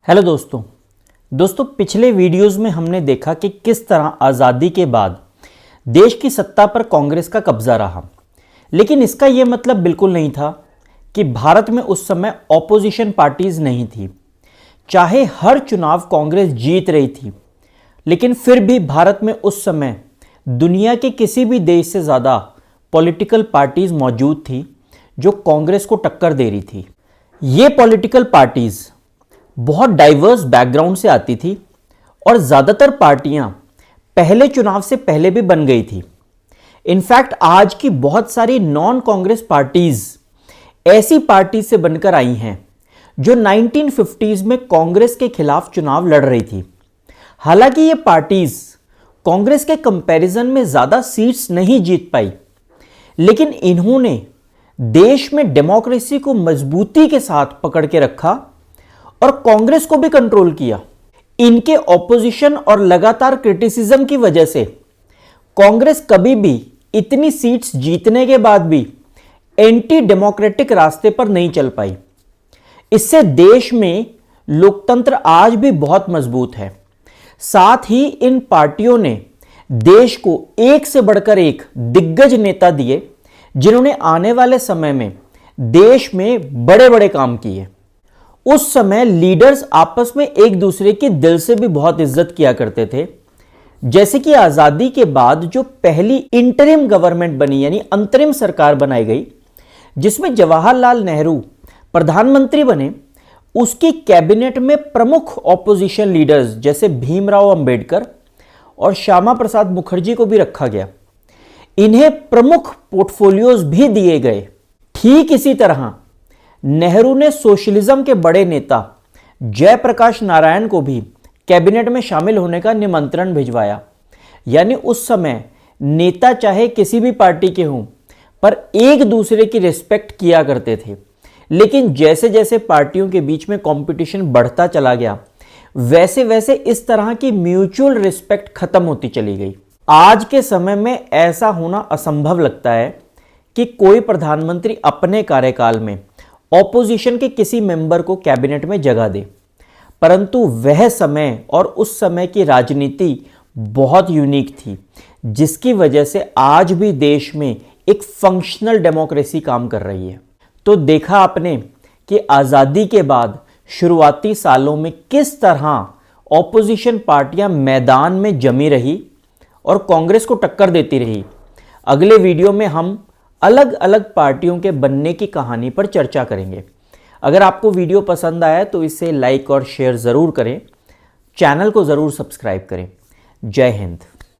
Hello दोस्तों पिछले videos में हमने देखा कि किस तरह आज़ादी के बाद देश की सत्ता पर कांग्रेस का कब्जा रहा। लेकिन इसका यह मतलब बिल्कुल नहीं था कि भारत में उस समय ऑपोजिशन पार्टीज नहीं थी। चाहे हर चुनाव कांग्रेस जीत रही थी, लेकिन फिर भी भारत में उस समय दुनिया के किसी भी देश से ज़्यादा पॉलिटिकल पार्टीज मौजूद थी जो कांग्रेस को टक्कर दे रही थी। ये पॉलिटिकल पार्टीज बहुत डाइवर्स बैकग्राउंड से आती थी और ज़्यादातर पार्टियां पहले चुनाव से पहले भी बन गई थी। इनफैक्ट आज की बहुत सारी नॉन कांग्रेस पार्टीज ऐसी पार्टी से बनकर आई हैं जो 1950s में कांग्रेस के खिलाफ चुनाव लड़ रही थी। हालांकि ये पार्टीज कांग्रेस के कंपैरिजन में ज़्यादा सीट्स नहीं जीत पाई, लेकिन इन्होंने देश में डेमोक्रेसी को मजबूती के साथ पकड़ के रखा और कांग्रेस को भी कंट्रोल किया। इनके ऑपोजिशन और लगातार क्रिटिसिज्म की वजह से कांग्रेस कभी भी इतनी सीट्स जीतने के बाद भी एंटी डेमोक्रेटिक रास्ते पर नहीं चल पाई। इससे देश में लोकतंत्र आज भी बहुत मजबूत है। साथ ही इन पार्टियों ने देश को एक से बढ़कर एक दिग्गज नेता दिए, जिन्होंने आने वाले समय में देश में बड़े बड़े काम किए। उस समय लीडर्स आपस में एक दूसरे की दिल से भी बहुत इज्जत किया करते थे। जैसे कि आज़ादी के बाद जो पहली इंटरिम गवर्नमेंट बनी, यानी अंतरिम सरकार बनाई गई, जिसमें जवाहरलाल नेहरू प्रधानमंत्री बने, उसकी कैबिनेट में प्रमुख ऑपोजिशन लीडर्स जैसे भीमराव अंबेडकर और श्यामा प्रसाद मुखर्जी को भी रखा गया। इन्हें प्रमुख पोर्टफोलियोज भी दिए गए। ठीक इसी तरह नेहरू ने सोशलिज्म के बड़े नेता जयप्रकाश नारायण को भी कैबिनेट में शामिल होने का निमंत्रण भिजवाया। यानी उस समय नेता चाहे किसी भी पार्टी के हों, पर एक दूसरे की रिस्पेक्ट किया करते थे। लेकिन जैसे जैसे पार्टियों के बीच में कंपटीशन बढ़ता चला गया, वैसे वैसे इस तरह की म्यूचुअल रिस्पेक्ट खत्म होती चली गई। आज के समय में ऐसा होना असंभव लगता है कि कोई प्रधानमंत्री अपने कार्यकाल में ऑपोजिशन के किसी मेंबर को कैबिनेट में जगह दे, परंतु वह समय और उस समय की राजनीति बहुत यूनिक थी, जिसकी वजह से आज भी देश में एक फंक्शनल डेमोक्रेसी काम कर रही है। तो देखा आपने कि आज़ादी के बाद शुरुआती सालों में किस तरह ऑपोजिशन पार्टियां मैदान में जमी रही और कांग्रेस को टक्कर देती रही। अगले वीडियो में हम अलग अलग पार्टियों के बनने की कहानी पर चर्चा करेंगे। अगर आपको वीडियो पसंद आया तो इसे लाइक और शेयर ज़रूर करें। चैनल को ज़रूर सब्सक्राइब करें। जय हिंद।